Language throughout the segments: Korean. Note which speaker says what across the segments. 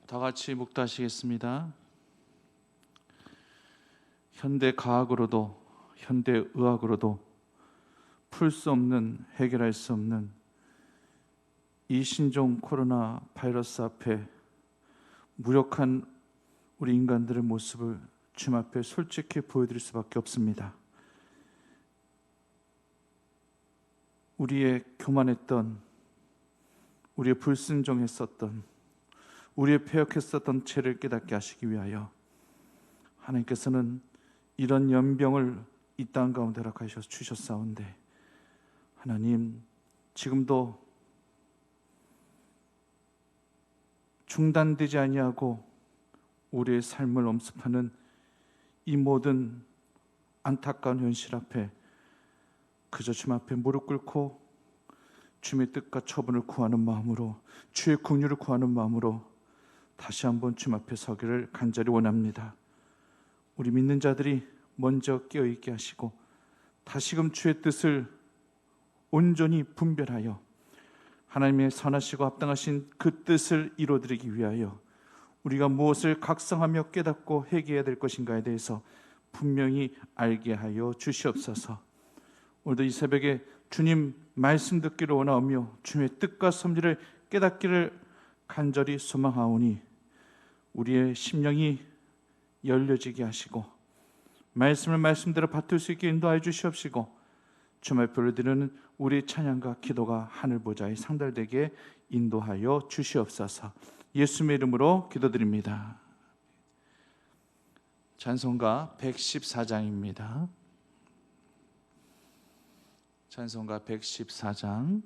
Speaker 1: 다 같이 묵도하시겠습니다. 현대 과학으로도 현대 의학으로도 풀 수 없는, 해결할 수 없는 이 신종 코로나 바이러스 앞에 무력한 우리 인간들의 모습을 주님 앞에 솔직히 보여드릴 수밖에 없습니다. 우리의 교만했던, 우리의 불순종했었던, 우리의 패역했었던 죄를 깨닫게 하시기 위하여 하나님께서는 이런 연병을 이 땅 가운데 허락하셔서 주셨사온데, 하나님 지금도 중단되지 아니하고 우리의 삶을 엄습하는 이 모든 안타까운 현실 앞에 그저 주님 앞에 무릎 꿇고 주님의 뜻과 처분을 구하는 마음으로, 주의 긍휼을 구하는 마음으로 다시 한번 주님 앞에 서기를 간절히 원합니다. 우리 믿는 자들이 먼저 깨어있게 하시고 다시금 주의 뜻을 온전히 분별하여 하나님의 선하시고 합당하신 그 뜻을 이루어드리기 위하여 우리가 무엇을 각성하며 깨닫고 회개해야 될 것인가에 대해서 분명히 알게 하여 주시옵소서. 오늘도 이 새벽에 주님 말씀 듣기를 원하오며 주님의 뜻과 섭리를 깨닫기를 간절히 소망하오니 우리의 심령이 열려지게 하시고 말씀을 말씀대로 받들 수 있게 인도하여 주시옵시고 주님 앞에 올려드리는 우리 찬양과 기도가 하늘 보좌에 상달되게 인도하여 주시옵소서. 예수님의 이름으로 기도드립니다. 찬송가 114장입니다. 찬송가 114장.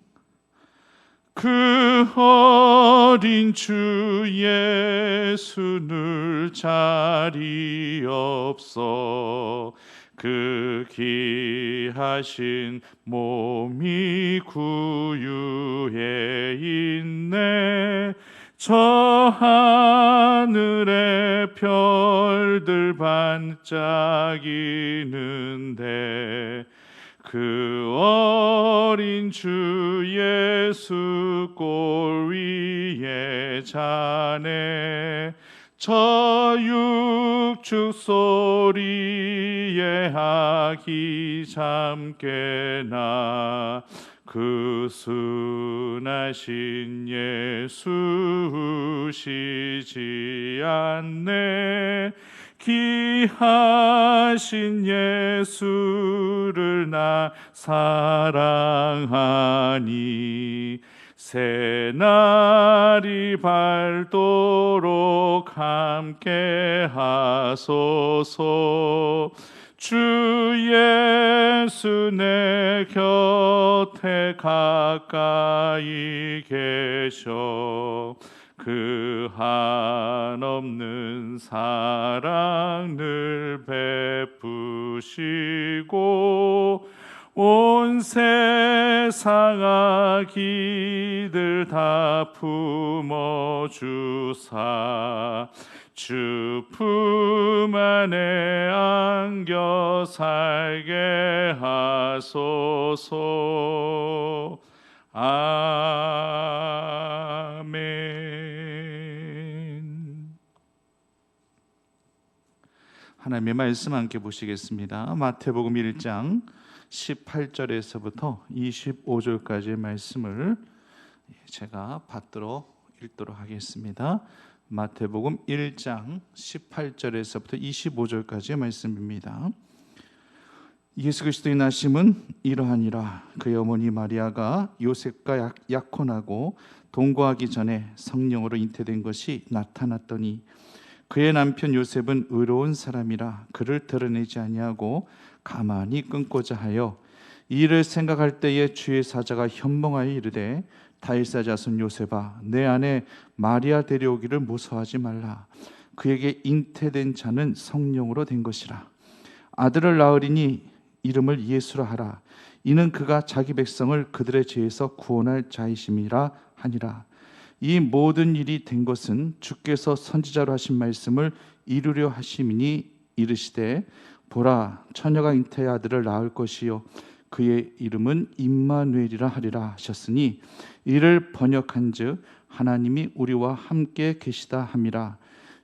Speaker 1: 그 어린 주 예수 늘 자리 없어 그 귀하신 몸이 구유에 있네. 저 하늘의 별들 반짝이는데 그 어린 주 예수 골 위에 자네. 저 육축 소리에 아기 잠께 나 그 순하신 예수 우시지 않네. 귀하신 예수를 나 사랑하니 새날이 밝도록 함께 하소서. 주 예수 내 곁에 가까이 계셔 그 한없는 사랑 늘 베푸시고 온 세상 악기들 다 품어주사 주 품 안에 안겨 살게 하소서. 아멘. 하나님의 말씀 함께 보시겠습니다. 마태복음 1장 18절에서부터 25절까지의 말씀을 제가 받들어 읽도록 하겠습니다. 마태복음 1장 18절에서부터 25절까지의 말씀입니다. 예수 그리스도의 나심은 이러하니라. 그의 어머니 마리아가 요셉과 약혼하고 동거하기 전에 성령으로 잉태된 것이 나타났더니 그의 남편 요셉은 의로운 사람이라 그를 드러내지 아니하고 가만히 끊고자 하여 이를 생각할 때에 주의 사자가 현몽하여 이르되 다윗의 자손 요셉아 내 아내 마리아 데려오기를 무서워하지 말라. 그에게 잉태된 자는 성령으로 된 것이라. 아들을 낳으리니 이름을 예수라 하라. 이는 그가 자기 백성을 그들의 죄에서 구원할 자이심이라 하니라. 이 모든 일이 된 것은 주께서 선지자로 하신 말씀을 이루려 하심이니 이르시되 보라 처녀가 잉태의 아들을 낳을 것이요 그의 이름은 임마누엘이라 하리라 하셨으니 이를 번역한즉 하나님이 우리와 함께 계시다 함이라.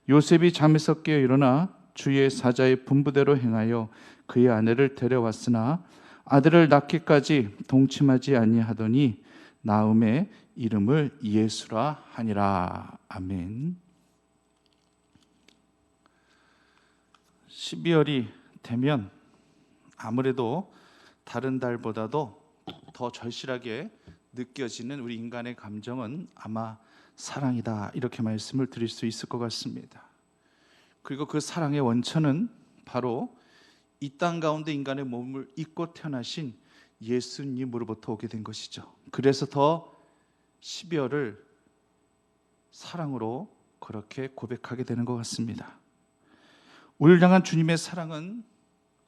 Speaker 1: 요셉이 잠에서 깨어 일어나 주의 사자의 분부대로 행하여 그의 아내를 데려왔으나 아들을 낳기까지 동침하지 아니하더니 나음의 이름을 예수라 하니라. 아멘. 12월이 되면 아무래도 다른 달보다도 더 절실하게 느껴지는 우리 인간의 감정은 아마 사랑이다, 이렇게 말씀을 드릴 수 있을 것 같습니다. 그리고 그 사랑의 원천은 바로 이 땅 가운데 인간의 몸을 입고 태어나신 예수님으로부터 오게 된 것이죠. 그래서 더 12월을 사랑으로 그렇게 고백하게 되는 것 같습니다. 우리를 향한 주님의 사랑은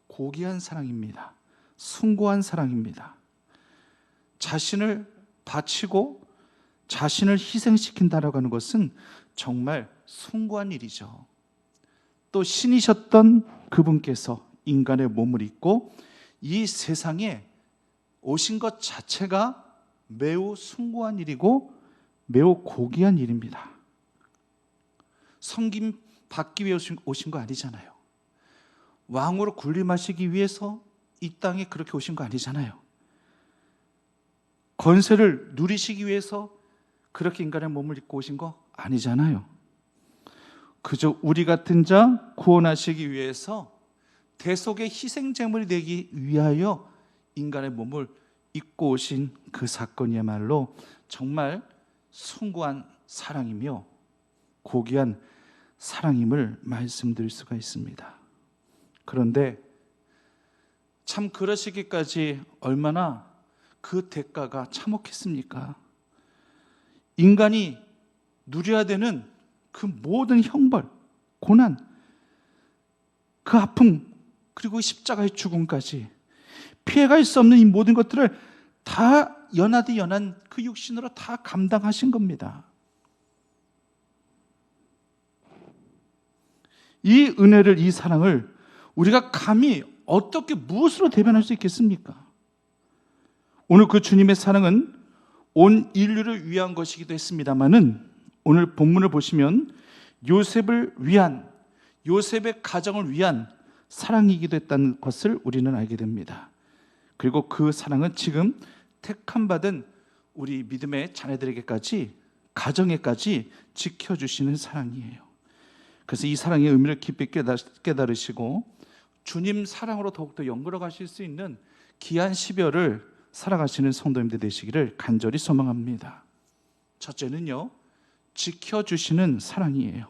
Speaker 1: 고귀한 사랑입니다. 숭고한 사랑입니다. 자신을 바치고 자신을 희생시킨다라고 하는 것은 정말 숭고한 일이죠. 또 신이셨던 그분께서 인간의 몸을 입고 이 세상에 오신 것 자체가 매우 숭고한 일이고 매우 고귀한 일입니다. 섬김 받기 위해 오신 거 아니잖아요. 왕으로 군림하시기 위해서 이 땅에 그렇게 오신 거 아니잖아요. 권세를 누리시기 위해서 그렇게 인간의 몸을 입고 오신 거 아니잖아요. 그저 우리 같은 자 구원하시기 위해서 대속의 희생제물이 되기 위하여 인간의 몸을 입고 오신 그 사건이야말로 정말 숭고한 사랑이며 고귀한 사랑임을 말씀드릴 수가 있습니다. 그런데 참 그러시기까지 얼마나 그 대가가 참혹했습니까? 인간이 누려야 되는 그 모든 형벌, 고난, 그 아픔, 그리고 십자가의 죽음까지 피해갈 수 없는 이 모든 것들을 다 연하디 연한 그 육신으로 다 감당하신 겁니다. 이 은혜를, 이 사랑을 우리가 감히 어떻게 무엇으로 대변할 수 있겠습니까? 오늘 그 주님의 사랑은 온 인류를 위한 것이기도 했습니다마는 오늘 본문을 보시면 요셉을 위한, 요셉의 가정을 위한 사랑이기도 했다는 것을 우리는 알게 됩니다. 그리고 그 사랑은 지금 택함받은 우리 믿음의 자녀들에게까지, 가정에까지 지켜주시는 사랑이에요. 그래서 이 사랑의 의미를 깊이 깨달으시고 주님 사랑으로 더욱더 연결해 가실 수 있는 귀한 12월을 살아가시는 성도님들 되시기를 간절히 소망합니다. 첫째는요, 지켜주시는 사랑이에요.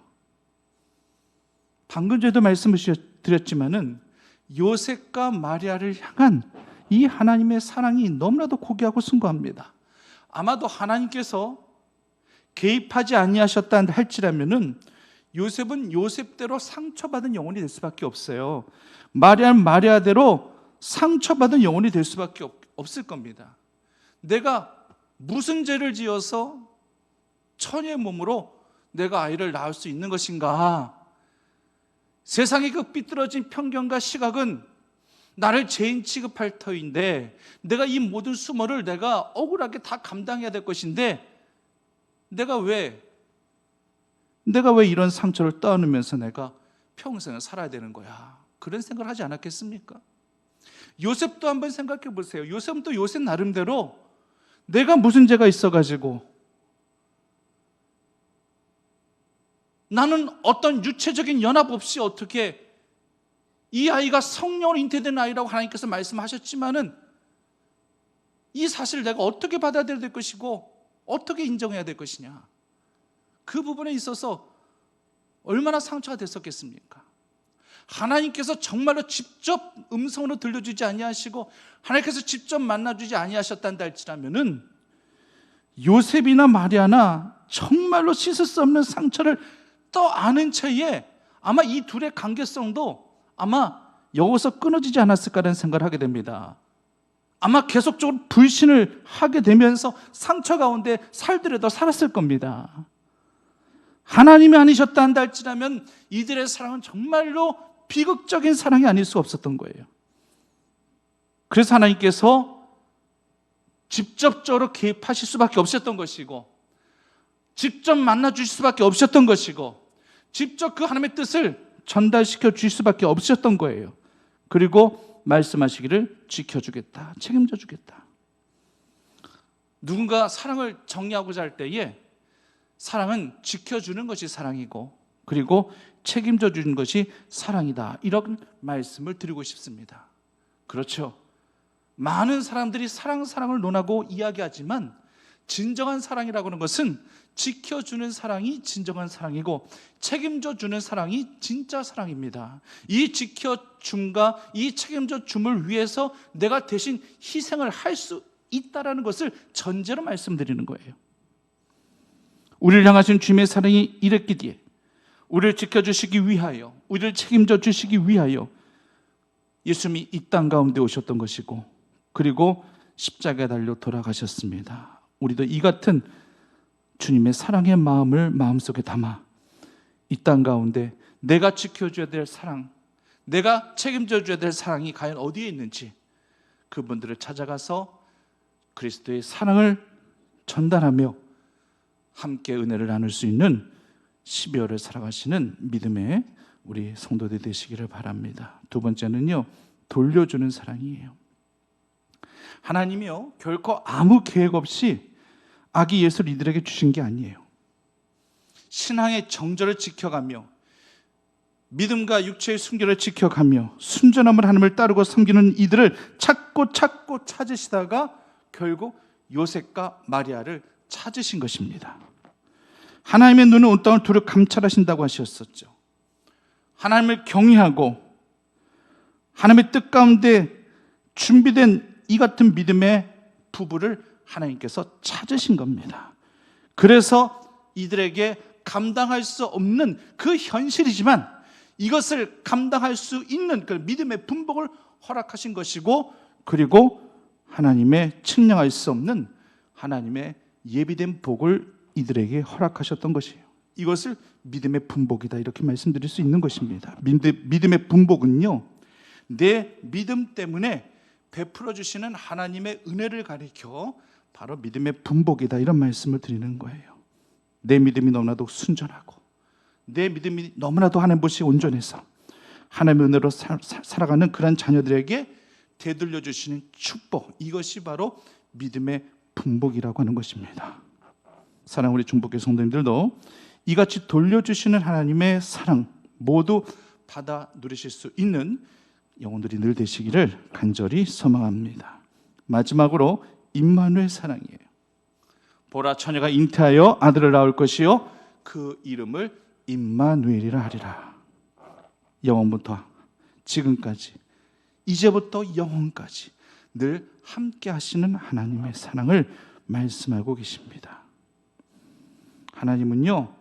Speaker 1: 방금 전에도 말씀을 드렸지만은 요셉과 마리아를 향한 이 하나님의 사랑이 너무나도 고귀하고 숭고합니다. 아마도 하나님께서 개입하지 아니하셨다 할지라면은 요셉은 요셉대로 상처받은 영혼이 될 수밖에 없어요. 마리아는 마리아대로 상처받은 영혼이 될 수밖에 없을 겁니다. 내가 무슨 죄를 지어서 처녀의 몸으로 내가 아이를 낳을 수 있는 것인가? 세상의 그 삐뚤어진 편견과 시각은 나를 죄인 취급할 터인데 내가 이 모든 수모를 내가 억울하게 다 감당해야 될 것인데 내가 왜 이런 상처를 떠안으면서 내가 평생을 살아야 되는 거야? 그런 생각을 하지 않았겠습니까? 요셉도 한번 생각해 보세요. 요셉은 또 요셉 나름대로 내가 무슨 죄가 있어가지고 나는 어떤 유체적인 연합 없이 어떻게 이 아이가 성령으로 잉태된 아이라고 하나님께서 말씀하셨지만은 이 사실을 내가 어떻게 받아들여야 될 것이고 어떻게 인정해야 될 것이냐, 그 부분에 있어서 얼마나 상처가 됐었겠습니까? 하나님께서 정말로 직접 음성으로 들려주지 아니하시고 하나님께서 직접 만나주지 아니하셨단다 할지라면은 요셉이나 마리아나 정말로 씻을 수 없는 상처를 떠안은 채에 아마 이 둘의 관계성도 아마 여기서 끊어지지 않았을까라는 생각을 하게 됩니다. 아마 계속적으로 불신을 하게 되면서 상처 가운데 살더라도 살았을 겁니다. 하나님이 아니셨다 한다 할지라면 이들의 사랑은 정말로 비극적인 사랑이 아닐 수 없었던 거예요. 그래서 하나님께서 직접적으로 개입하실 수밖에 없었던 것이고, 직접 만나 주실 수밖에 없었던 것이고, 직접 그 하나님의 뜻을 전달시켜 주실 수밖에 없었던 거예요. 그리고 말씀하시기를 지켜주겠다, 책임져 주겠다. 누군가 사랑을 정리하고자 할 때에 사랑은 지켜주는 것이 사랑이고, 그리고 책임져 주는 것이 사랑이다, 이런 말씀을 드리고 싶습니다. 그렇죠. 많은 사람들이 사랑을 논하고 이야기하지만 진정한 사랑이라고 하는 것은 지켜주는 사랑이 진정한 사랑이고, 책임져 주는 사랑이 진짜 사랑입니다. 이 지켜줌과 이 책임져 줌을 위해서 내가 대신 희생을 할 수 있다라는 것을 전제로 말씀드리는 거예요. 우리를 향하신 주님의 사랑이 이랬기에, 우리를 지켜주시기 위하여, 우리를 책임져 주시기 위하여 예수님이 이 땅 가운데 오셨던 것이고, 그리고 십자가에 달려 돌아가셨습니다. 우리도 이 같은 주님의 사랑의 마음을 마음속에 담아 이 땅 가운데 내가 지켜줘야 될 사랑, 내가 책임져 줘야 될 사랑이 과연 어디에 있는지 그분들을 찾아가서 그리스도의 사랑을 전달하며 함께 은혜를 나눌 수 있는 12월을 살아가시는 믿음의 우리 성도들 되시기를 바랍니다. 두 번째는요, 돌려주는 사랑이에요. 하나님이요, 결코 아무 계획 없이 아기 예수를 이들에게 주신 게 아니에요. 신앙의 정절을 지켜가며 믿음과 육체의 순결을 지켜가며 순전함을 하나님을 따르고 섬기는 이들을 찾고 찾으시다가 결국 요셉과 마리아를 찾으신 것입니다. 하나님의 눈은 온 땅을 두루 감찰하신다고 하셨었죠. 하나님을 경외하고 하나님의 뜻 가운데 준비된 이 같은 믿음의 부부를 하나님께서 찾으신 겁니다. 그래서 이들에게 감당할 수 없는 그 현실이지만 이것을 감당할 수 있는 그 믿음의 분복을 허락하신 것이고, 그리고 하나님의 측량할 수 없는 하나님의 예비된 복을 이들에게 허락하셨던 것이에요. 이것을 믿음의 분복이다, 이렇게 말씀드릴 수 있는 것입니다. 믿음의 분복은요, 내 믿음 때문에 베풀어 주시는 하나님의 은혜를 가리켜 바로 믿음의 분복이다, 이런 말씀을 드리는 거예요. 내 믿음이 너무나도 순전하고 내 믿음이 너무나도 하나님 보시기에 온전해서 하나님의 은혜로 살아가는 그런 자녀들에게 되돌려 주시는 축복, 이것이 바로 믿음의 분복이라고 하는 것입니다. 사랑하는 우리 중복교 성도님들도 이같이 돌려주시는 하나님의 사랑 모두 받아 누리실 수 있는 영혼들이 늘 되시기를 간절히 소망합니다. 마지막으로 임마누엘 사랑이에요. 보라, 처녀가 잉태하여 아들을 낳을 것이요 그 이름을 임마누엘이라 하리라. 영원부터 지금까지, 이제부터 영원까지 늘 함께 하시는 하나님의 사랑을 말씀하고 계십니다. 하나님은요,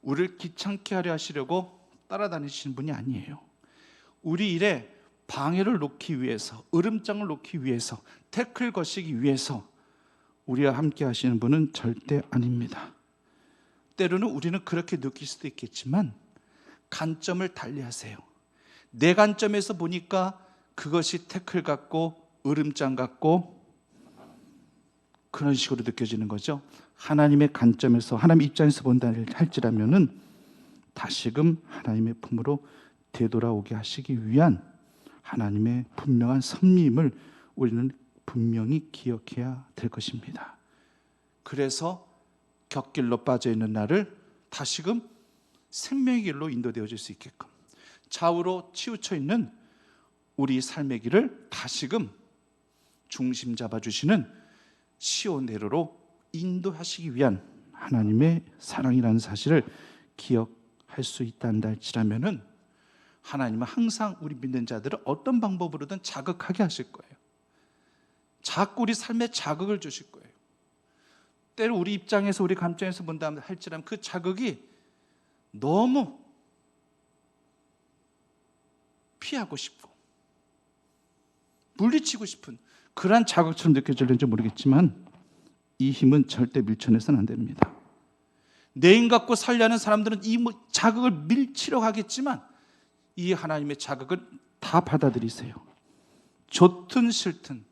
Speaker 1: 우리를 귀찮게 하려 하시려고 따라다니시는 분이 아니에요. 우리 일에 방해를 놓기 위해서, 으름장을 놓기 위해서, 태클 거시기 위해서 우리와 함께 하시는 분은 절대 아닙니다. 때로는 우리는 그렇게 느낄 수도 있겠지만 관점을 달리하세요. 내 관점에서 보니까 그것이 태클 같고 으름장 같고 그런 식으로 느껴지는 거죠. 하나님의 관점에서, 하나님 입장에서 본다 할지라면은 다시금 하나님의 품으로 되돌아오게 하시기 위한 하나님의 분명한 섭리임을 우리는 분명히 기억해야 될 것입니다. 그래서 곁길로 빠져있는 나를 다시금 생명의 길로 인도되어질 수 있게끔, 좌우로 치우쳐 있는 우리 삶의 길을 다시금 중심 잡아주시는 시온대로로 인도하시기 위한 하나님의 사랑이라는 사실을 기억할 수 있단다 할지라면은 하나님은 항상 우리 믿는 자들을 어떤 방법으로든 자극하게 하실 거예요. 자꾸 우리 삶에 자극을 주실 거예요. 때로 우리 입장에서, 우리 감정에서 본다 할지라면 그 자극이 너무 피하고 싶고 물리치고 싶은 그러한 자극처럼 느껴질는지 모르겠지만 이 힘은 절대 밀쳐내서는 안 됩니다. 내 힘 갖고 살려는 사람들은 이 자극을 밀치려 하겠지만 이 하나님의 자극을 다 받아들이세요. 좋든 싫든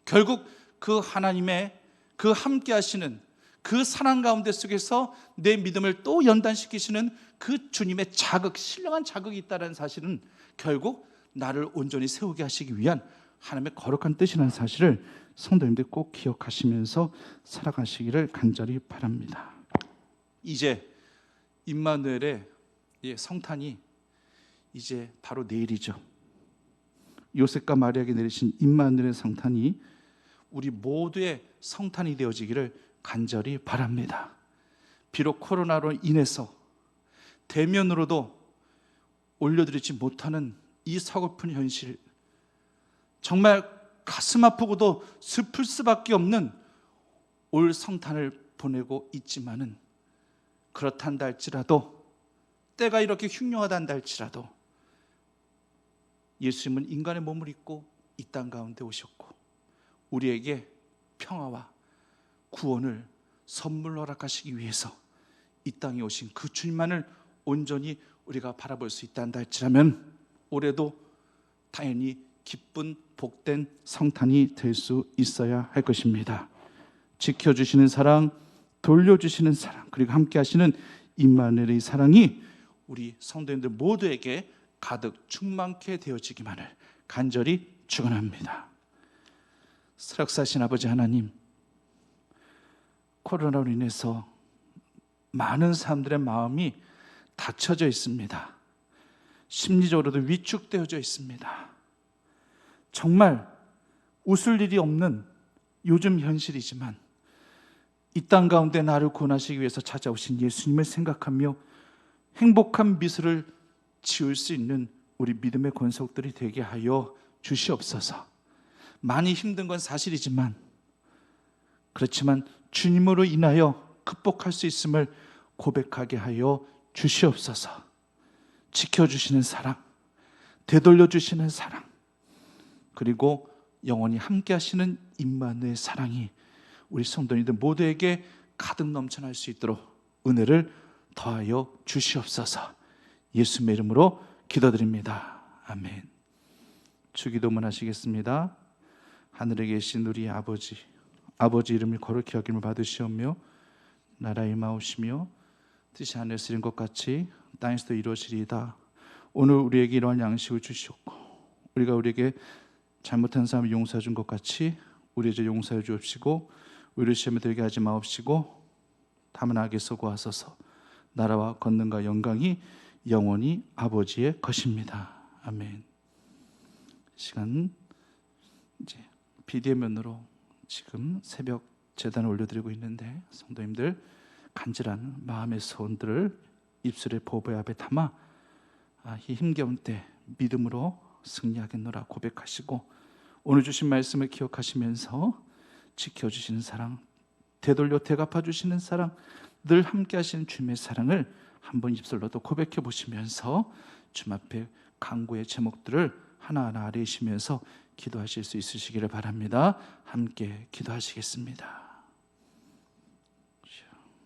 Speaker 1: 결국 그 하나님의 그 함께 하시는 그 사랑 가운데 속에서 내 믿음을 또 연단시키시는 그 주님의 자극, 신령한 자극이 있다는 사실은 결국 나를 온전히 세우게 하시기 위한 하나님의 거룩한 뜻이라는 사실을 성도님들 꼭 기억하시면서 살아가시기를 간절히 바랍니다. 이제 임마누엘의 성탄이 이제 바로 내일이죠. 요셉과 마리아에게 내리신 임마누엘의 성탄이 우리 모두의 성탄이 되어지기를 간절히 바랍니다. 비록 코로나로 인해서 대면으로도 올려드리지 못하는 이 서글픈 현실, 정말 가슴 아프고도 슬플 수밖에 없는 올 성탄을 보내고 있지만은, 그렇단다 할지라도, 때가 이렇게 흉흉하단다 할지라도 예수님은 인간의 몸을 입고 이 땅 가운데 오셨고 우리에게 평화와 구원을 선물로 허락하시기 위해서 이 땅에 오신 그 주님만을 온전히 우리가 바라볼 수 있단다 할지라면 올해도 당연히 기쁜 복된 성탄이 될 수 있어야 할 것입니다. 지켜주시는 사랑, 돌려주시는 사랑, 그리고 함께 하시는 임마누엘의 사랑이 우리 성도님들 모두에게 가득 충만케 되어지기만을 간절히 축원합니다. 설역사신 아버지 하나님, 코로나로 인해서 많은 사람들의 마음이 닫혀져 있습니다. 심리적으로도 위축되어져 있습니다. 정말 웃을 일이 없는 요즘 현실이지만 이 땅 가운데 나를 구원하시기 위해서 찾아오신 예수님을 생각하며 행복한 미소를 지을 수 있는 우리 믿음의 권속들이 되게 하여 주시옵소서. 많이 힘든 건 사실이지만, 그렇지만 주님으로 인하여 극복할 수 있음을 고백하게 하여 주시옵소서. 지켜주시는 사랑, 되돌려주시는 사랑, 그리고 영원히 함께 하시는 임마누엘 사랑이 우리 성도님들 모두에게 가득 넘쳐날 수 있도록 은혜를 더하여 주시옵소서. 예수님의 이름으로 기도드립니다. 아멘. 주기도문 하시겠습니다. 하늘에 계신 우리 아버지 이름을 거룩히 여김을 받으시오며 나라의 임하옵시며 뜻이 하늘에서 이룬 것 같이 땅에서도 이루어지리이다. 오늘 우리에게 이러한 양식을 주시옵고 우리가 우리에게 잘못한 사람을 용서해 준 것 같이 우리 죄 용서해 주옵시고 우리를 시험에 들게 하지 마옵시고 다만 악에서 구하소서. 나라와 권능과 영광이 영원히 아버지의 것입니다. 아멘. 시간 이제 비대면으로 지금 새벽 제단을 올려드리고 있는데 성도님들 간절한 마음의 소원들을 입술의 보배 앞에 담아 이 힘겨운 때 믿음으로 승리하겠노라 고백하시고 오늘 주신 말씀을 기억하시면서 지켜주시는 사랑, 되돌려 대갚아 주시는 사랑, 늘 함께 하시는 주님의 사랑을 한번 입술로도 고백해 보시면서 주님 앞에 간구의 제목들을 하나하나 아뢰시면서 기도하실 수 있으시기를 바랍니다. 함께 기도하시겠습니다.